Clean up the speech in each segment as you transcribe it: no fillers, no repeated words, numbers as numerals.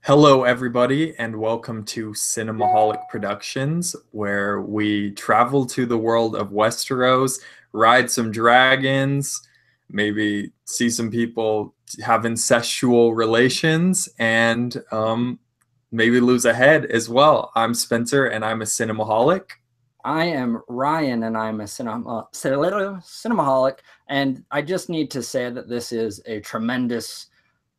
Hello, everybody, and welcome to Cinemaholic Productions, where we travel to the world of Westeros, ride some dragons, maybe see some people have incestual relations, and maybe lose a head as well. I'm Spencer, and I'm a cinemaholic. I am Ryan, and I'm a cinemaholic. And I just need to say that this is a tremendous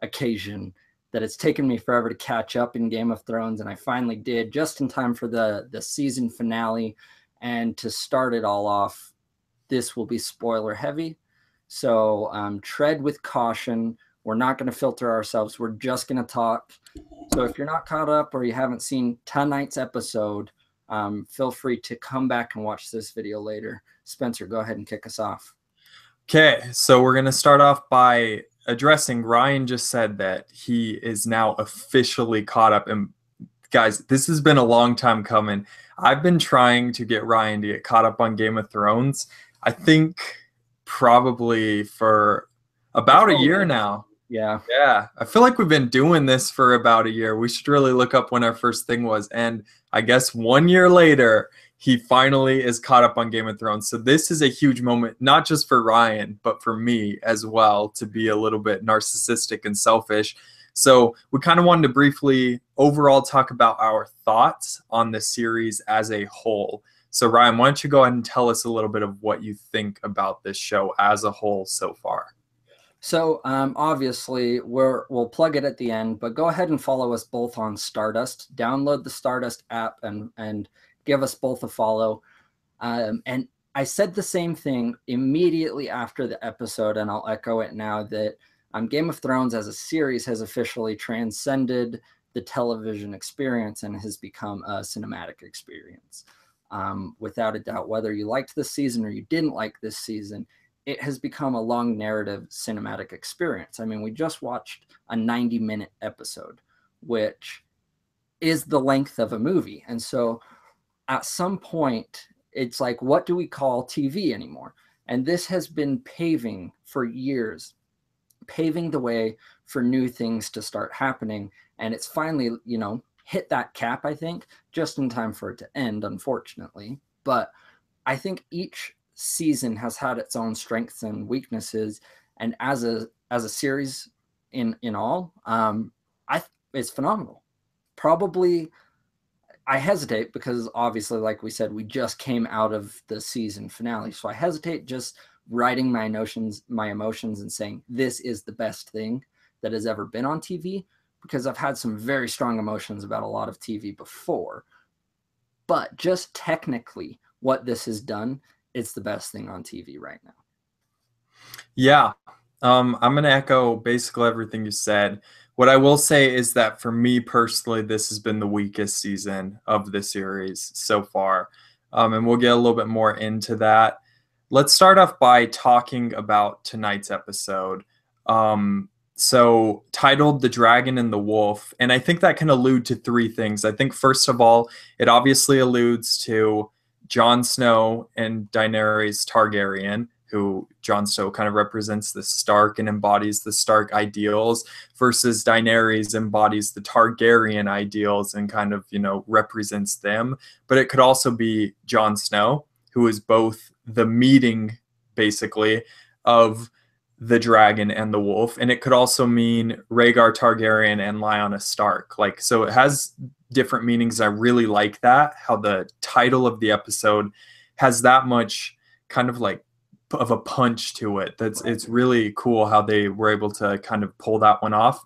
occasion, that it's taken me forever to catch up in Game of Thrones, and I finally did just in time for the season finale. And to start it all off, this will be spoiler heavy. So tread with caution. We're not going to filter ourselves. We're just going to talk. So if you're not caught up or you haven't seen tonight's episode, feel free to come back and watch this video later. Spencer, go ahead and kick us off. Okay, so we're going to start off by addressing Ryan just said that he is now officially caught up. And guys, this has been a long time coming. I've been trying to get Ryan to get caught up on Game of Thrones. I think probably for about a year now. Yeah. Yeah, I feel like we've been doing this for about a year. We should really look up when our first thing was. And I guess 1 year later, he finally is caught up on Game of Thrones. So this is a huge moment, not just for Ryan, but for me as well, to be a little bit narcissistic and selfish. So we kind of wanted to briefly overall talk about our thoughts on the series as a whole. So Ryan, why don't you go ahead and tell us a little bit of what you think about this show as a whole so far? So obviously we'll plug it at the end, but go ahead and follow us both on Stardust. Download the Stardust app and give us both a follow. And I said the same thing immediately after the episode, and I'll echo it now, that Game of Thrones as a series has officially transcended the television experience and has become a cinematic experience. Without a doubt, whether you liked this season or you didn't like this season, it has become a long narrative cinematic experience. I mean, we just watched a 90-minute episode, which is the length of a movie. And so at some point, it's like, what do we call TV anymore? And this has been paving for years, paving the way for new things to start happening. And it's finally, hit that cap, I think, just in time for it to end, unfortunately. But I think each season has had its own strengths and weaknesses, and as a series in all, it's phenomenal. Probably, I hesitate because obviously, like we said, we just came out of the season finale, so I hesitate just writing my emotions and saying this is the best thing that has ever been on TV, because I've had some very strong emotions about a lot of TV before. But just technically what this has done, it's the best thing on TV right now. Yeah, I'm going to echo basically everything you said. What I will say is that for me personally, this has been the weakest season of the series so far. And we'll get a little bit more into that. Let's start off by talking about tonight's episode. So titled The Dragon and the Wolf. And I think that can allude to three things. I think first of all, it obviously alludes to Jon Snow and Daenerys Targaryen, who Jon Snow kind of represents the Stark and embodies the Stark ideals, versus Daenerys embodies the Targaryen ideals and kind of, represents them. But it could also be Jon Snow, who is both the meeting, basically, of the dragon and the wolf. And it could also mean Rhaegar Targaryen and Lyanna Stark. So it has different meanings. I really like that, how the title of the episode has that much kind of like of a punch to it. It's really cool how they were able to kind of pull that one off.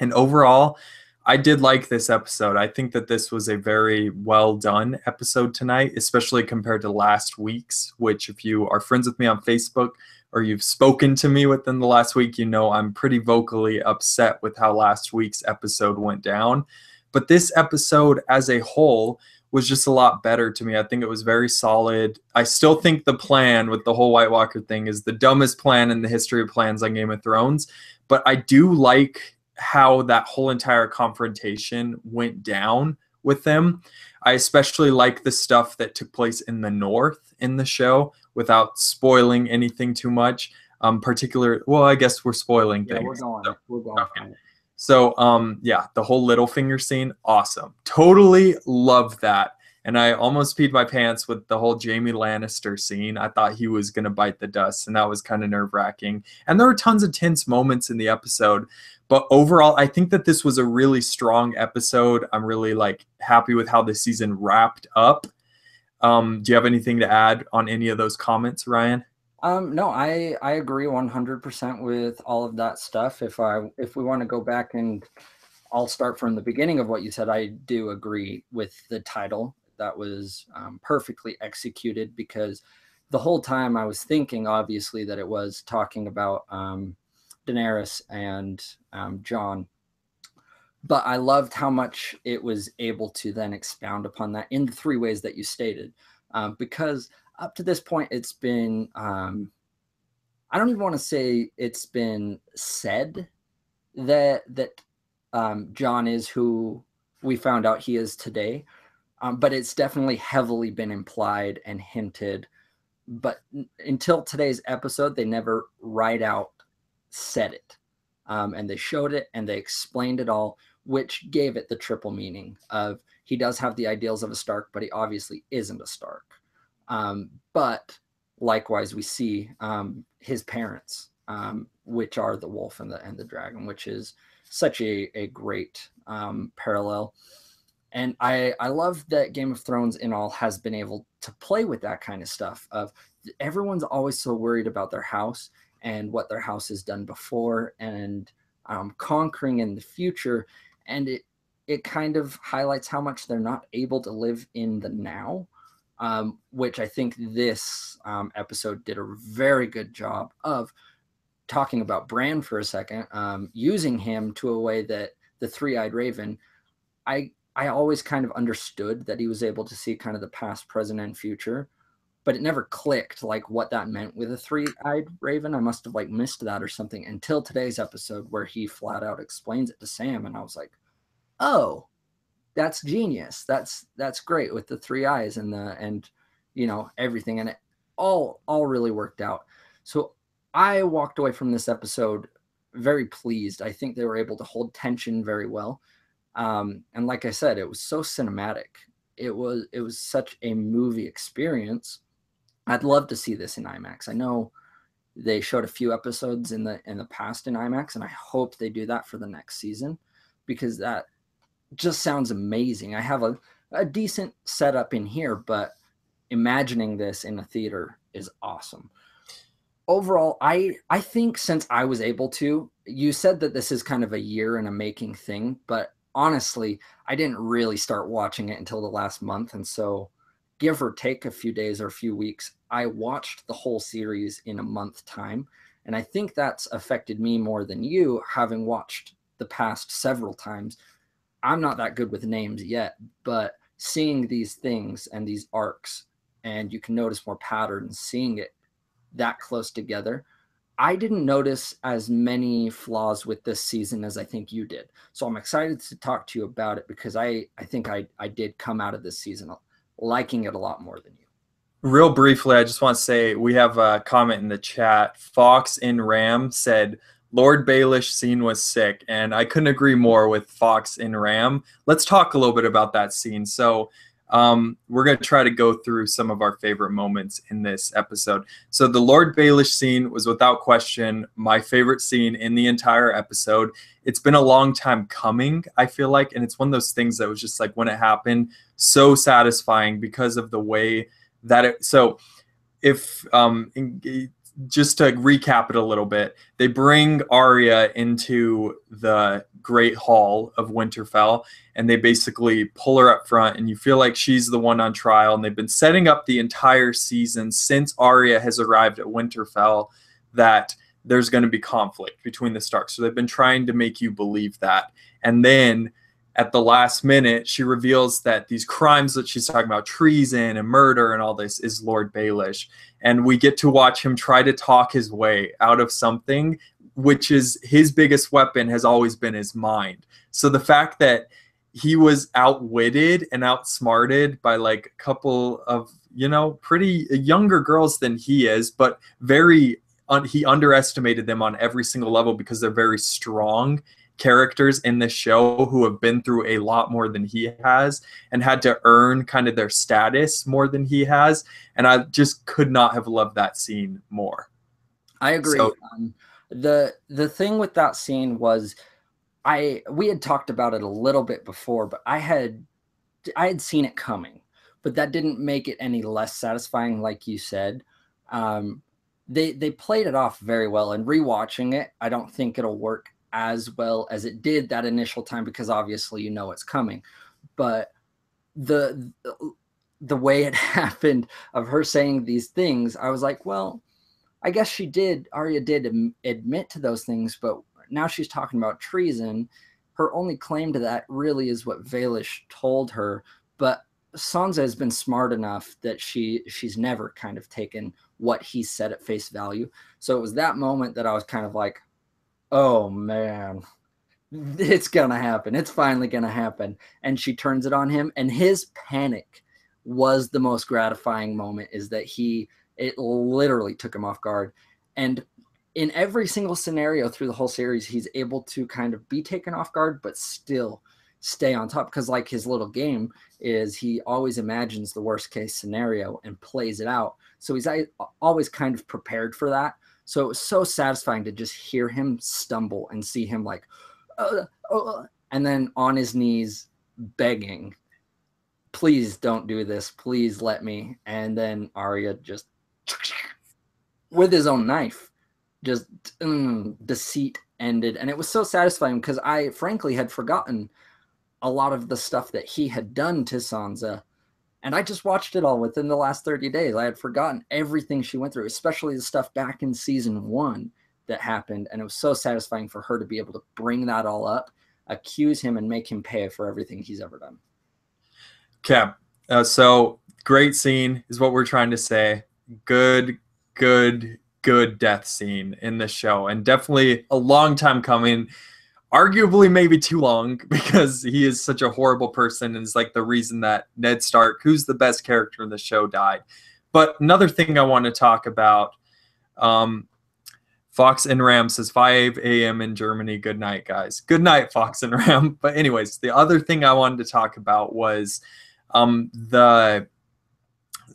And overall, I did like this episode. I think that this was a very well done episode tonight, especially compared to last week's, which if you are friends with me on Facebook or you've spoken to me within the last week, I'm pretty vocally upset with how last week's episode went down. But this episode as a whole was just a lot better to me. I think it was very solid. I still think the plan with the whole White Walker thing is the dumbest plan in the history of plans on Game of Thrones. But I do like how that whole entire confrontation went down with them. I especially like the stuff that took place in the North in the show without spoiling anything too much. Well, I guess we're spoiling things. We're going. So, yeah, the whole Littlefinger scene, awesome. Totally love that. And I almost peed my pants with the whole Jaime Lannister scene. I thought he was going to bite the dust, and that was kind of nerve wracking. And there were tons of tense moments in the episode. But overall, I think that this was a really strong episode. I'm really like happy with how the season wrapped up. Do you have anything to add on any of those comments, Ryan? No, I agree 100% with all of that stuff. If we want to go back, and I'll start from the beginning of what you said, I do agree with the title. That was perfectly executed, because the whole time I was thinking, obviously, that it was talking about Daenerys and Jon. But I loved how much it was able to then expound upon that in the three ways that you stated. Because up to this point, it's been, I don't even want to say it's been said that Jon is who we found out he is today. But it's definitely heavily been implied and hinted. But until today's episode, they never right out said it. And they showed it and they explained it all, which gave it the triple meaning of he does have the ideals of a Stark, but he obviously isn't a Stark. But likewise, we see his parents, which are the wolf and the dragon, which is such a great parallel. And I love that Game of Thrones in all has been able to play with that kind of stuff of everyone's always so worried about their house and what their house has done before and conquering in the future. And it kind of highlights how much they're not able to live in the now, which I think this episode did a very good job of talking about Bran for a second, using him to a way that the Three-Eyed Raven, I always kind of understood that he was able to see kind of the past, present, and future, but it never clicked like what that meant with a Three-Eyed Raven. I must have like missed that or something until today's episode where he flat out explains it to Sam, and I was like, oh, that's genius. That's great with the three eyes and everything, and it all really worked out. So I walked away from this episode very pleased. I think they were able to hold tension very well. And like I said, it was so cinematic. It was such a movie experience. I'd love to see this in IMAX. I know they showed a few episodes in the past in IMAX, and I hope they do that for the next season, because that just sounds amazing. I have a decent setup in here, but imagining this in a theater is awesome. Overall, I think since I was able to, you said that this is kind of a year in a making thing, but honestly, I didn't really start watching it until the last month. And so give or take a few days or a few weeks, I watched the whole series in a month time. And I think that's affected me more than you, having watched the past several times. I'm not that good with names yet, but seeing these things and these arcs, and you can notice more patterns, seeing it that close together, I didn't notice as many flaws with this season as I think you did. So I'm excited to talk to you about it, because I think I did come out of this season liking it a lot more than you. Real briefly, I just want to say we have a comment in the chat. Fox in Ram said, Lord Baelish scene was sick, and I couldn't agree more with Fox in Ram. Let's talk a little bit about that scene. So we're going to try to go through some of our favorite moments in this episode. So the Lord Baelish scene was without question my favorite scene in the entire episode. It's been a long time coming, I feel like, and it's one of those things that was just like, when it happened, so satisfying because of the way that it. So if just to recap it a little bit, they bring Arya into the Great Hall of Winterfell, and they basically pull her up front, and you feel like she's the one on trial. And they've been setting up the entire season since Arya has arrived at Winterfell that there's going to be conflict between the Starks. So they've been trying to make you believe that. And then at the last minute, she reveals that these crimes that she's talking about, treason and murder and all this, is Lord Baelish. And we get to watch him try to talk his way out of something, which is his biggest weapon has always been his mind. So the fact that he was outwitted and outsmarted by like a couple of, pretty younger girls than he is, but he underestimated them on every single level because they're very strong characters in this show who have been through a lot more than he has and had to earn kind of their status more than he has. And I just could not have loved that scene more. I agree. So The thing with that scene was we had talked about it a little bit before, but I had seen it coming, but that didn't make it any less satisfying, like you said. They played it off very well, and rewatching it, I don't think it'll work as well as it did that initial time, because obviously you know it's coming. But the way it happened, of her saying these things, I was like, well, I guess Arya did admit to those things, but now she's talking about treason. Her only claim to that really is what Baelish told her, but Sansa has been smart enough that she's never kind of taken what he said at face value. So it was that moment that I was kind of like, oh man, it's gonna happen. It's finally gonna happen. And she turns it on him, and his panic was the most gratifying moment, is that it literally took him off guard. And in every single scenario through the whole series, he's able to kind of be taken off guard, but still stay on top. Because like his little game is, he always imagines the worst case scenario and plays it out. So he's always kind of prepared for that. So it was so satisfying to just hear him stumble and see him like, and then on his knees begging, please don't do this. Please let me. And then Arya just with his own knife, just deceit ended. And it was so satisfying, because I frankly had forgotten a lot of the stuff that he had done to Sansa. And I just watched it all within the last 30 days. I had forgotten everything she went through, especially the stuff back in season 1 that happened. And it was so satisfying for her to be able to bring that all up, accuse him, and make him pay for everything he's ever done. Okay. So great scene is what we're trying to say. Good death scene in the show, and definitely a long time coming. Arguably maybe too long, because he is such a horrible person and is like the reason that Ned Stark, who's the best character in the show, died. But another thing I want to talk about, Fox and Ram says 5 a.m. in Germany. Good night, guys. Good night, Fox and Ram. But anyways, the other thing I wanted to talk about was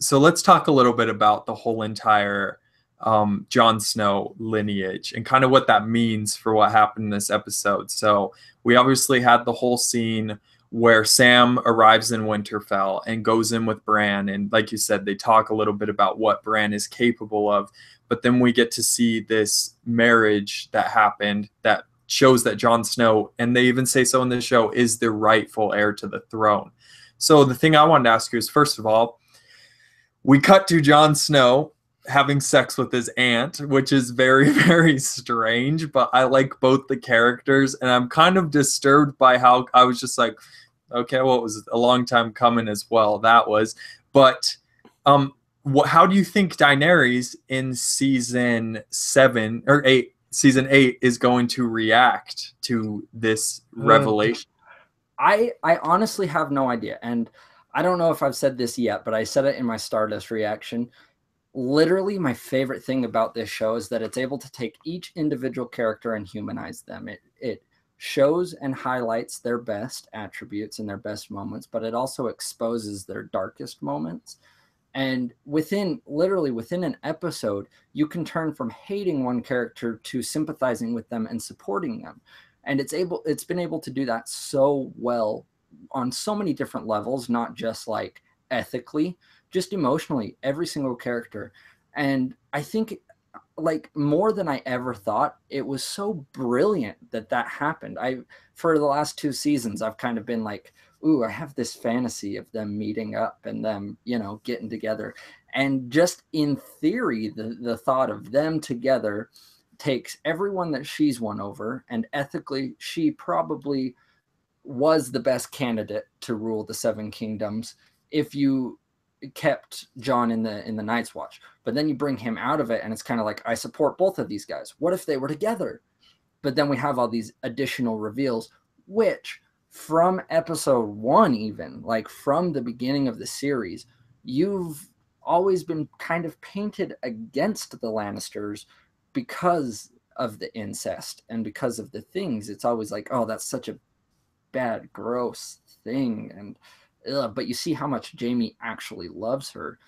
so let's talk a little bit about the whole entire Jon Snow lineage and kind of what that means for what happened in this episode. So we obviously had the whole scene where Sam arrives in Winterfell and goes in with Bran. And like you said, they talk a little bit about what Bran is capable of. But then we get to see this marriage that happened that shows that Jon Snow, and they even say so in the show, is the rightful heir to the throne. So the thing I wanted to ask you is, first of all, we cut to Jon Snow having sex with his aunt, which is very, very strange, but I like both the characters, and I'm kind of disturbed by how I was just like, okay, well, it was a long time coming as well, that was. But how do you think Daenerys in season 7 or 8, season 8 is going to react to this revelation? I honestly have no idea. And I don't know if I've said this yet, but I said it in my Stardust reaction. Literally, my favorite thing about this show is that it's able to take each individual character and humanize them. It shows and highlights their best attributes and their best moments, but it also exposes their darkest moments. And literally within an episode, you can turn from hating one character to sympathizing with them and supporting them. And it's been able to do that so well on so many different levels, not just like ethically, just emotionally, every single character. And I think, like, more than I ever thought, it was so brilliant that happened. For the last 2 seasons, I've kind of been like, ooh, I have this fantasy of them meeting up and them, getting together. And just in theory, the thought of them together takes everyone that she's won over, and ethically, she probably was the best candidate to rule the 7 kingdoms if you kept Jon in the Night's Watch. But then you bring him out of it, and it's kind of like, I support both of these guys. What if they were together? But then we have all these additional reveals, which from episode 1, even like from the beginning of the series, you've always been kind of painted against the Lannisters because of the incest and because of the things, it's always like, oh, that's such a bad, gross thing. And but you see how much Jamie actually loves her.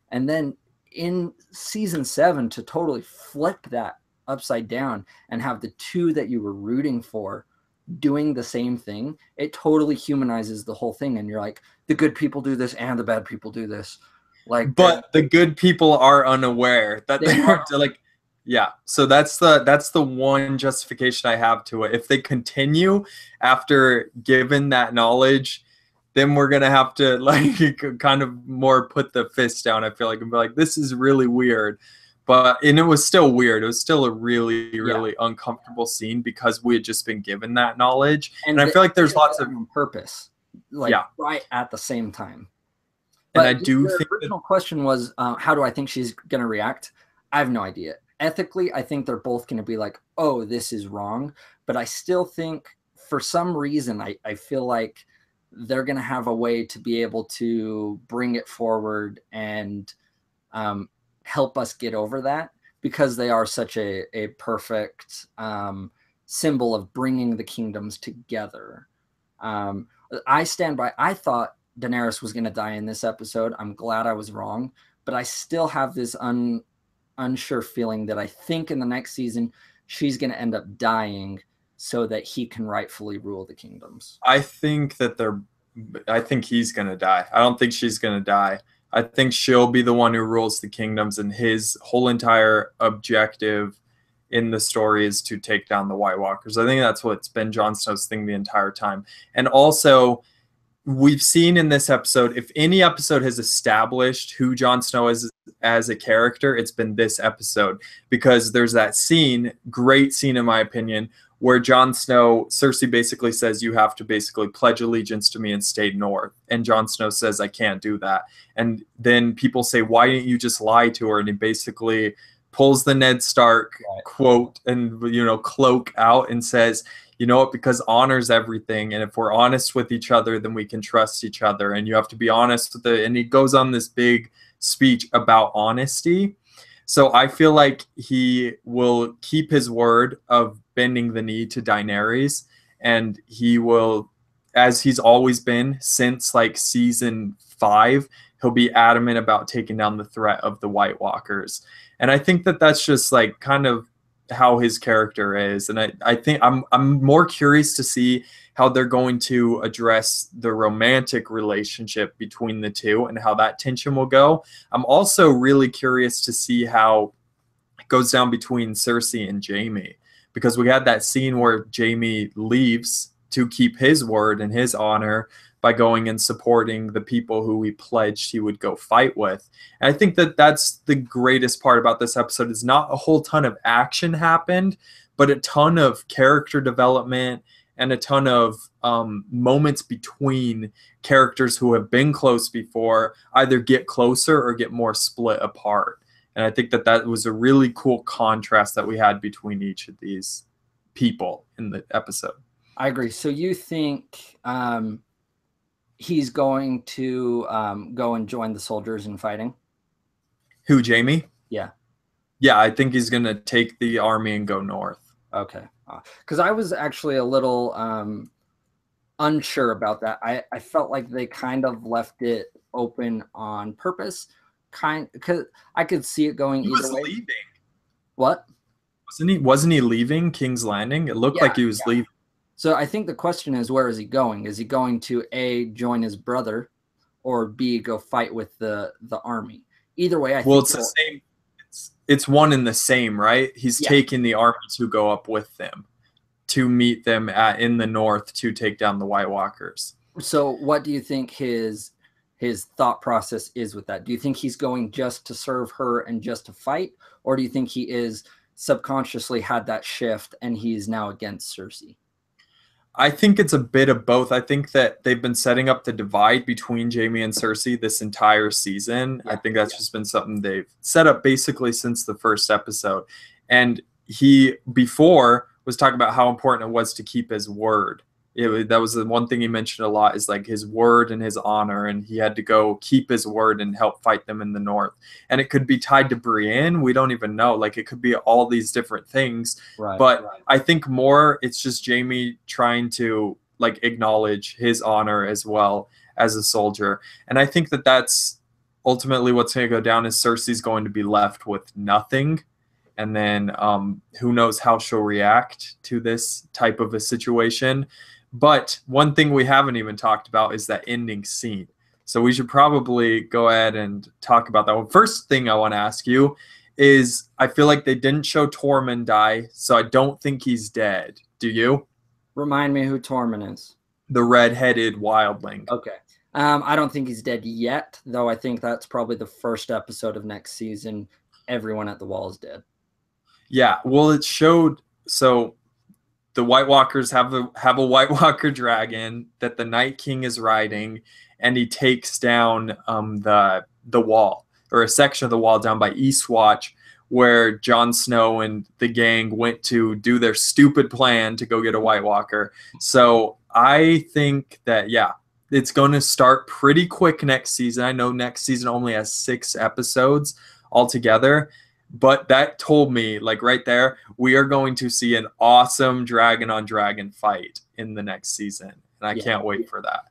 And then in season 7, to totally flip that upside down and have the two that you were rooting for doing the same thing, it totally humanizes the whole thing. And you're like, the good people do this and the bad people do this. Like, but the good people are unaware that they're like, yeah. So that's the one justification I have to it. If they continue after given that knowledge, then we're gonna have to like kind of more put the fist down. I feel like, and be like, this is really weird. And it was still weird. It was still a really, really uncomfortable scene because we had just been given that knowledge. And I feel like there's lots of on purpose, like right at the same time. But and I do think the original question was, how do I think she's going to react? I have no idea. Ethically, I think they're both going to be like, oh, this is wrong. But I still think for some reason, I feel like they're going to have a way to be able to bring it forward and help us get over that, because they are such a perfect symbol of bringing the kingdoms together. I stand by, I thought Daenerys was going to die in this episode. I'm glad I was wrong, but I still have this unsure feeling that I think in the next season she's going to end up dying so that he can rightfully rule the kingdoms. I think he's going to die. I don't think she's going to die. I think she'll be the one who rules the kingdoms, and his whole entire objective in the story is to take down the White Walkers. I think that's what's been Jon Snow's thing the entire time. And also, we've seen in this episode, if any episode has established who Jon Snow is as a character, it's been this episode, because there's that scene, great scene in my opinion, where Jon Snow, Cersei basically says, you have to basically pledge allegiance to me and stay north. And Jon Snow says, I can't do that. And then people say, why didn't you just lie to her? And he basically pulls the Ned Stark quote and, cloak out and says, you know what, because honor's everything. And if we're honest with each other, then we can trust each other. And you have to be honest with it. And he goes on this big speech about honesty. So I feel like he will keep his word of bending the knee to Daenerys, and he will, as he's always been since like season 5, he'll be adamant about taking down the threat of the White Walkers. And I think that that's just like kind of how his character is. And I think I'm more curious to see how they're going to address the romantic relationship between the two and how that tension will go. I'm also really curious to see how it goes down between Cersei and Jaime, because we had that scene where Jaime leaves to keep his word and his honor by going and supporting the people who he pledged he would go fight with. And I think that that's the greatest part about this episode, is not a whole ton of action happened, but a ton of character development and a ton of moments between characters who have been close before either get closer or get more split apart. And I think that that was a really cool contrast that we had between each of these people in the episode. I agree. So you think he's going to go and join the soldiers in fighting? Who, Jaime? Yeah. Yeah, I think he's going to take the army and go north. Okay. Because I was actually a little unsure about that. I felt like they kind of left it open on purpose. Because I could see it going either way. Leaving. What? Wasn't he leaving King's Landing? It looked like he was leaving. So I think the question is, where is he going? Is he going to A, join his brother, or B, go fight with the army? Either way, I think it's the same. It's one and the same, right? He's taking the army to go up with them, to meet them in the north to take down the White Walkers. So what do you think his thought process is with that? Do you think he's going just to serve her and just to fight? Or do you think he is subconsciously had that shift and he's now against Cersei? I think it's a bit of both. I think that they've been setting up the divide between Jaime and Cersei this entire season. I think that's just been something they've set up basically since the first episode. And he before was talking about how important it was to keep his word That was the one thing he mentioned a lot, is like his word and his honor, and he had to go keep his word and help fight them in the north. And it could be tied to Brienne. We don't even know. Like, it could be all these different things. Right. But I think more it's just Jaime trying to like acknowledge his honor as well as a soldier. And I think that that's ultimately what's going to go down, is Cersei's going to be left with nothing. And then who knows how she'll react to this type of a situation. But one thing we haven't even talked about is that ending scene. So we should probably go ahead and talk about that one. First thing I want to ask you is, I feel like they didn't show Tormund die, so I don't think he's dead. Do you? Remind me who Tormund is. The red-headed wildling. Okay. I don't think he's dead yet, though I think that's probably the first episode of next season. Everyone at the wall is dead. Yeah, well, it showed, so the White Walkers have a White Walker dragon that the Night King is riding, and he takes down the wall, or a section of the wall down by Eastwatch, where Jon Snow and the gang went to do their stupid plan to go get a White Walker. So I think that, yeah, it's going to start pretty quick next season. I know next season only has 6 episodes altogether, but that told me, like right there, we are going to see an awesome dragon on dragon fight in the next season. And I can't wait for that.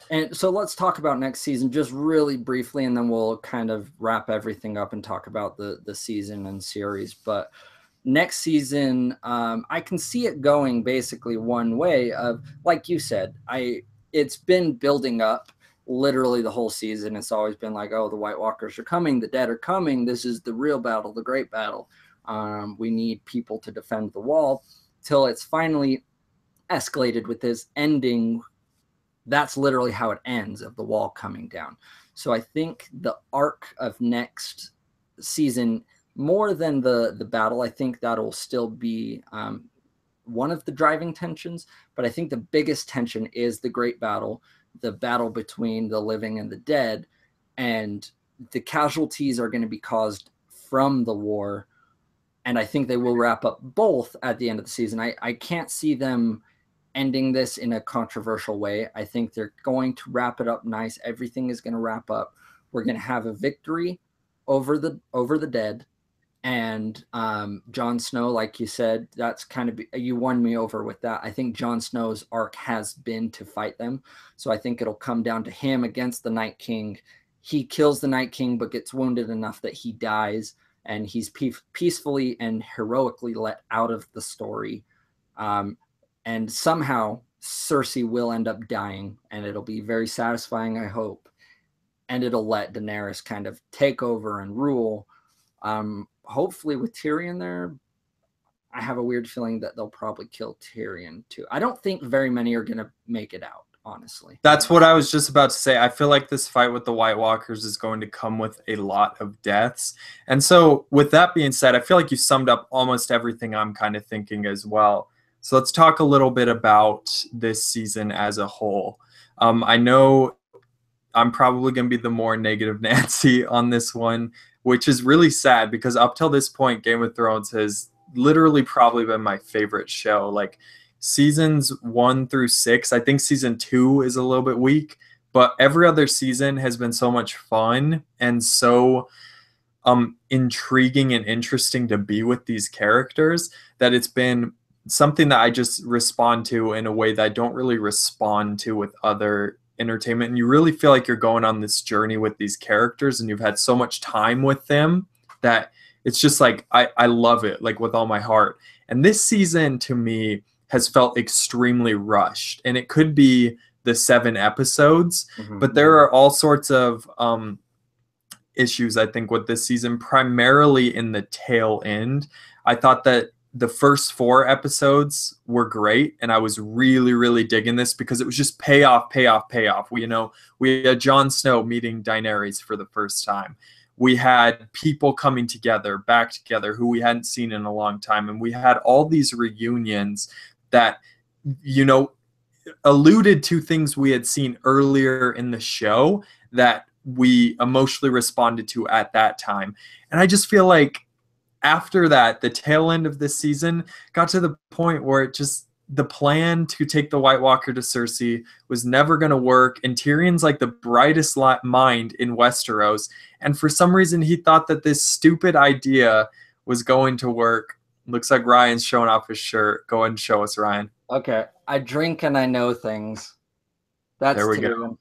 And so let's talk about next season just really briefly, and then we'll kind of wrap everything up and talk about the season and series. But next season, I can see it going basically one way of, like you said, it's been building up literally the whole season. It's always been like, oh, the White Walkers are coming, the dead are coming, this is the real battle, the great battle. We need people to defend the wall, till it's finally escalated with this ending. That's literally how it ends, of the wall coming down. So I think the arc of next season, more than the battle, I think that'll still be one of the driving tensions, but I think the biggest tension is the great battle, the battle between the living and the dead, and the casualties are going to be caused from the war. And I think they will wrap up both at the end of the season. I can't see them ending this in a controversial way. I think they're going to wrap it up nice. Everything is going to wrap up. We're going to have a victory over the dead. And Jon Snow, like you said, that's kind of, you won me over with that. I think Jon Snow's arc has been to fight them. So I think it'll come down to him against the Night King. He kills the Night King, but gets wounded enough that he dies, and he's peacefully and heroically let out of the story. And somehow Cersei will end up dying, and it'll be very satisfying, I hope. And it'll let Daenerys kind of take over and rule. Hopefully with Tyrion there, I have a weird feeling that they'll probably kill Tyrion too. I don't think very many are going to make it out, honestly. That's what I was just about to say. I feel like this fight with the White Walkers is going to come with a lot of deaths. And so with that being said, I feel like you summed up almost everything I'm kind of thinking as well. So let's talk a little bit about this season as a whole. I know I'm probably going to be the more negative Nancy on this one, which is really sad, because up till this point, Game of Thrones has literally probably been my favorite show. Like seasons 1 through 6, I think season 2 is a little bit weak, but every other season has been so much fun and so intriguing and interesting to be with these characters, that it's been something that I just respond to in a way that I don't really respond to with other entertainment. And you really feel like you're going on this journey with these characters, and you've had so much time with them that it's just like, I love it, like with all my heart. And this season to me has felt extremely rushed, and it could be the 7 episodes, but there are all sorts of issues, I think, with this season, primarily in the tail end. I thought that the first 4 episodes were great, and I was really, really digging this because it was just payoff. We had Jon Snow meeting Daenerys for the first time. We had people coming together, back together, who we hadn't seen in a long time. And we had all these reunions that, alluded to things we had seen earlier in the show that we emotionally responded to at that time. And I just feel like after that, the tail end of this season got to the point where the plan to take the White Walker to Cersei was never going to work. And Tyrion's like the brightest mind in Westeros. And for some reason, he thought that this stupid idea was going to work. Looks like Ryan's showing off his shirt. Go ahead and show us, Ryan. Okay. I drink and I know things. That's There we Tyrion. go.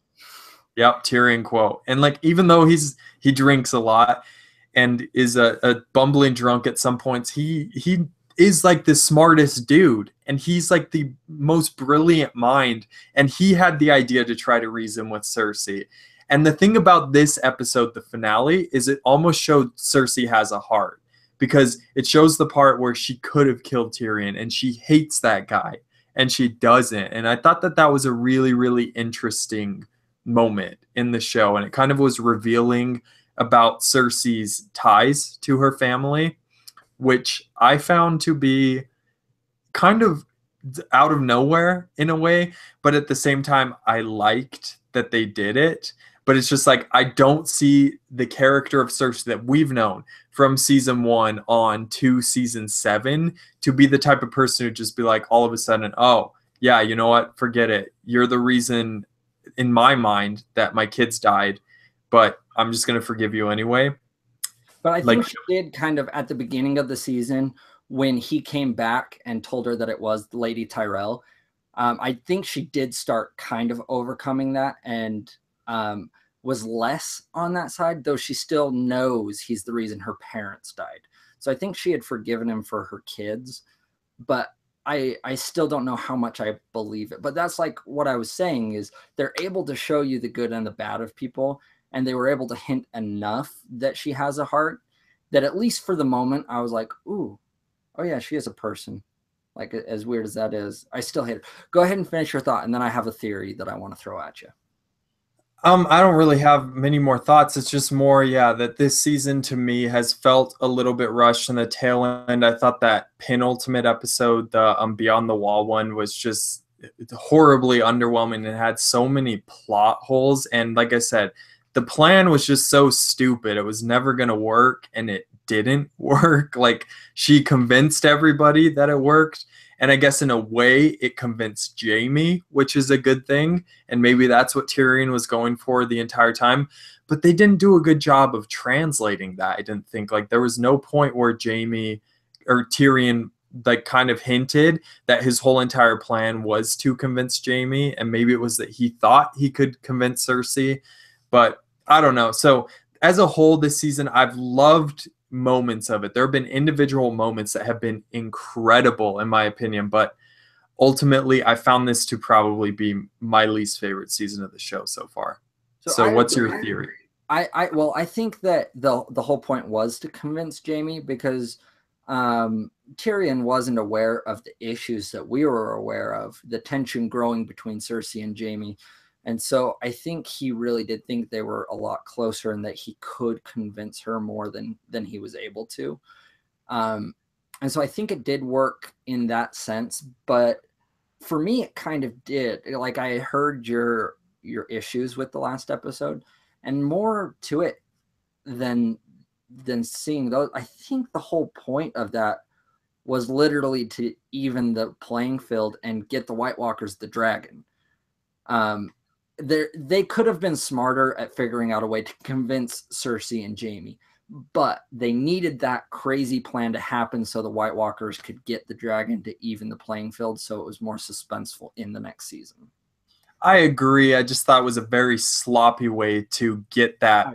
Yep, Tyrion quote. And like, even though he drinks a lot and is a bumbling drunk at some points, he is like the smartest dude, and he's like the most brilliant mind, and he had the idea to try to reason with Cersei. And the thing about this episode, the finale, is it almost showed Cersei has a heart, because it shows the part where she could have killed Tyrion and she hates that guy and she doesn't. And I thought that that was a really, really interesting moment in the show, and it kind of was revealing about Cersei's ties to her family, which I found to be kind of out of nowhere in a way, but at the same time I liked that they did it. But it's just like, I don't see the character of Cersei that we've known from season 1 on to season 7 to be the type of person who just be like, all of a sudden, oh yeah, you know what, forget it, you're the reason in my mind that my kids died, but I'm just going to forgive you anyway. But I think she did kind of at the beginning of the season when he came back and told her that it was Lady Tyrell. I think she did start kind of overcoming that and was less on that side, though she still knows he's the reason her parents died. So I think she had forgiven him for her kids, but I still don't know how much I believe it. But that's like what I was saying, is they're able to show you the good and the bad of people, and they were able to hint enough that she has a heart that at least for the moment I was like, ooh, oh yeah, she is a person. Like, as weird as that is, I still hate her. Go ahead and finish your thought, and then I have a theory that I want to throw at you. I don't really have many more thoughts. It's just more, yeah, that this season to me has felt a little bit rushed in the tail end. I thought that penultimate episode, the Beyond the Wall one, was just horribly underwhelming and had so many plot holes. And like I said, the plan was just so stupid. It was never going to work, and it didn't work. Like, she convinced everybody that it worked. And I guess in a way it convinced Jaime, which is a good thing. And maybe that's what Tyrion was going for the entire time. But they didn't do a good job of translating that. I didn't think, like, there was no point where Jaime or Tyrion like kind of hinted that his whole entire plan was to convince Jaime. And maybe it was that he thought he could convince Cersei. But I don't know. So as a whole this season, I've loved moments of it. There have been individual moments that have been incredible in my opinion, but ultimately I found this to probably be my least favorite season of the show so far. So what's your theory? Well, I think that the whole point was to convince Jaime, because Tyrion wasn't aware of the issues that we were aware of, the tension growing between Cersei and Jaime. And so I think he really did think they were a lot closer and that he could convince her more than he was able to. And so I think it did work in that sense. But for me, it kind of did. Like, I heard your issues with the last episode, and more to it than seeing those. I think the whole point of that was literally to even the playing field and get the White Walkers the dragon. They could have been smarter at figuring out a way to convince Cersei and Jaime, but they needed that crazy plan to happen so the White Walkers could get the dragon to even the playing field, so it was more suspenseful in the next season. I agree. I just thought it was a very sloppy way to get that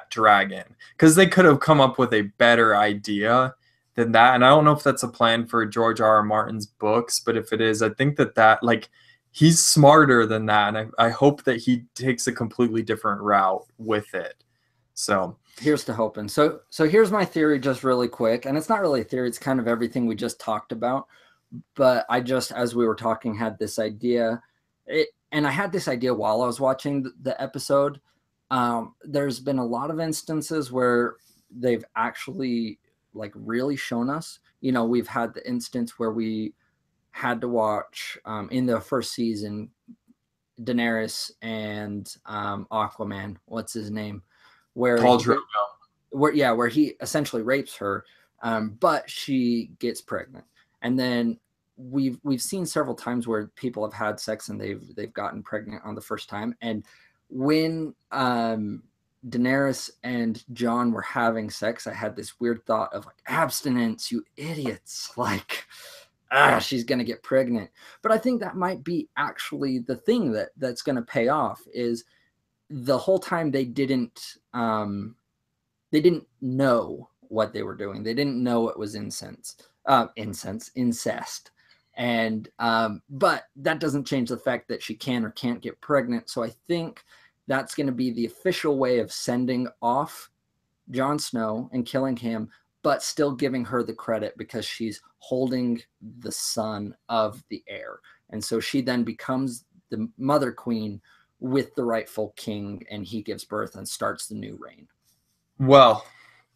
dragon, because they could have come up with a better idea than that. And I don't know if that's a plan for George R.R. Martin's books, but if it is, I think that like, he's smarter than that, and I hope that he takes a completely different route with it. So here's to hoping. So here's my theory, just really quick, and it's not really a theory, it's kind of everything we just talked about. But I just, as we were talking, had this idea, and I had this idea while I was watching the episode. There's been a lot of instances where they've actually like really shown us. You know, we've had the instance where we had to watch in the first season Daenerys and Aquaman, what's his name, where he essentially rapes her, but she gets pregnant. And then we've seen several times where people have had sex and they've gotten pregnant on the first time. And when Daenerys and Jon were having sex, I had this weird thought of like, abstinence, you idiots. Like, she's going to get pregnant. But I think that might be actually the thing that's going to pay off is the whole time they didn't know what they were doing. They didn't know it was incest. And but that doesn't change the fact that she can or can't get pregnant. So I think that's going to be the official way of sending off Jon Snow and killing him, but still giving her the credit because she's holding the son of the heir. And so she then becomes the mother queen with the rightful king, and he gives birth and starts the new reign. Well,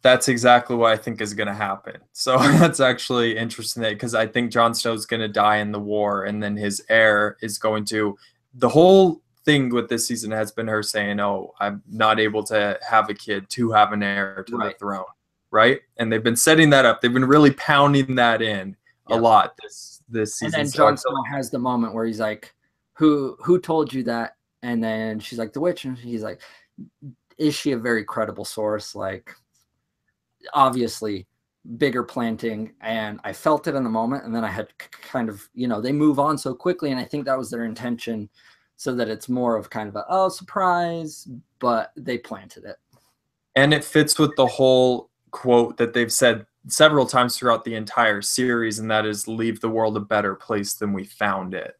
that's exactly what I think is going to happen. So that's actually interesting because I think Jon Snow's going to die in the war, and then his heir is going to. The whole thing with this season has been her saying, "Oh, I'm not able to have a kid to have an heir to the throne," right? And they've been setting that up. They've been really pounding that in a lot this season. And then Jon Snow has the moment where he's like, "Who told you that?" And then she's like, "The witch," and he's like, "Is she a very credible source?" Like, obviously bigger planting, and I felt it in the moment, and then I had kind of, they move on so quickly, and I think that was their intention, so that it's more of kind of a surprise, but they planted it. And it fits with the whole quote that they've said several times throughout the entire series, and that is, leave the world a better place than we found it.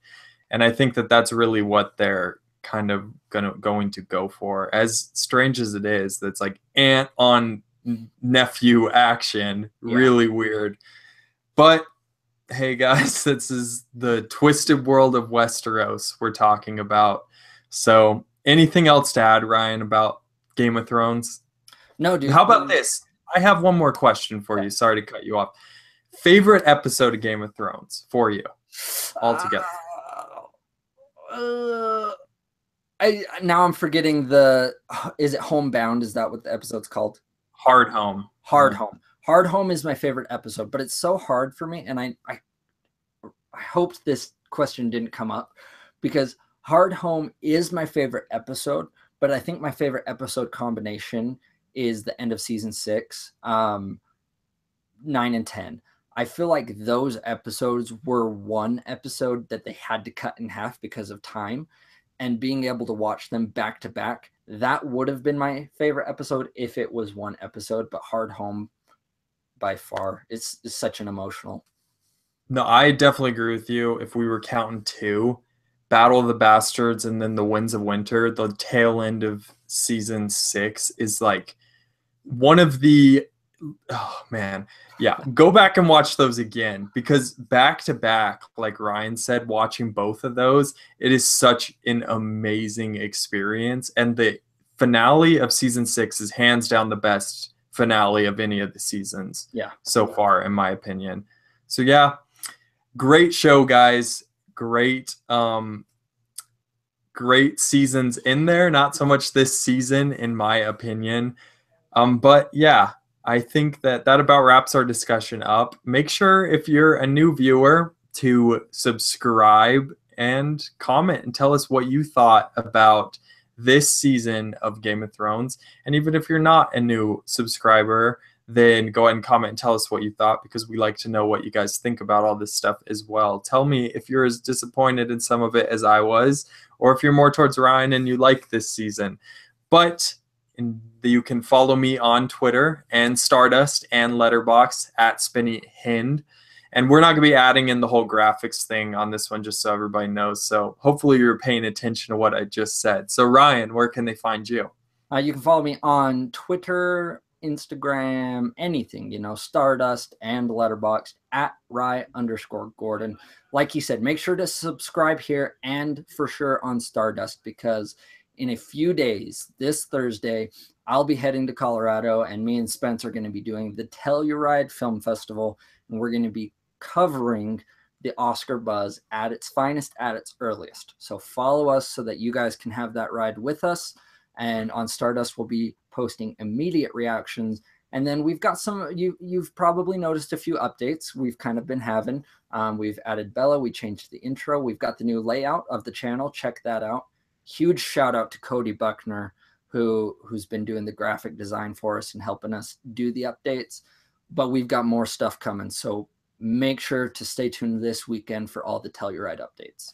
And I think that that's really what they're kind of going to go for. As strange as it is, that's like aunt on nephew action, really weird. But hey guys, this is the twisted world of Westeros we're talking about. So anything else to add, Ryan, about Game of Thrones? No, dude. How about this? I have one more question for you. Sorry to cut you off. Favorite episode of Game of Thrones for you altogether? Now I'm forgetting is it Homebound? Is that what the episode's called? Hard Home. Home. Hard Home is my favorite episode, but it's so hard for me, and I hoped this question didn't come up, because Hard Home is my favorite episode, but I think my favorite episode combination is the end of season 6, 9 and 10. I feel like those episodes were one episode that they had to cut in half because of time, and being able to watch them back to back, that would have been my favorite episode if it was one episode. But Hard Home, by far, it's such an emotional. No, I definitely agree with you. If we were counting 2, Battle of the Bastards and then the Winds of Winter, the tail end of season 6 is like one of the, oh man, yeah, go back and watch those again, because back to back, like Ryan said, watching both of those, it is such an amazing experience. And the finale of season 6 is hands down the best finale of any of the seasons so far, in my opinion. So yeah, great show, guys. Great great seasons in there, not so much this season in my opinion. But yeah, I think that about wraps our discussion up. Make sure, if you're a new viewer, to subscribe and comment and tell us what you thought about this season of Game of Thrones. And even if you're not a new subscriber, then go ahead and comment and tell us what you thought, because we like to know what you guys think about all this stuff as well. Tell me if you're as disappointed in some of it as I was, or if you're more towards Ryan and you like this season. But you can follow me on Twitter and Stardust and Letterboxd at Spinny Hind. And we're not going to be adding in the whole graphics thing on this one, just so everybody knows. So hopefully you're paying attention to what I just said. So Ryan, where can they find you? You can follow me on Twitter, Instagram, anything, Stardust and Letterboxd at Rye_Gordon. Like you said, make sure to subscribe here and for sure on Stardust, because in a few days, this Thursday, I'll be heading to Colorado, and me and Spence are going to be doing the Telluride Film Festival, and we're going to be covering the Oscar buzz at its finest, at its earliest. So follow us so that you guys can have that ride with us. And on Stardust, we'll be posting immediate reactions And then we've got you've probably noticed a few updates we've kind of been having. We've added Bella, we changed the intro, we've got the new layout of the channel. Check that out. Huge shout out to Cody Buckner, who's been doing the graphic design for us and helping us do the updates. But we've got more stuff coming, so make sure to stay tuned this weekend for all the Telluride updates.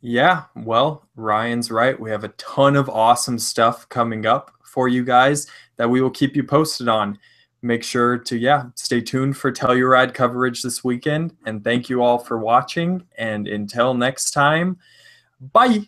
Yeah, well, Ryan's right. We have a ton of awesome stuff coming up for you guys that we will keep you posted on. Make sure to, stay tuned for Telluride coverage this weekend. And thank you all for watching. And until next time, bye.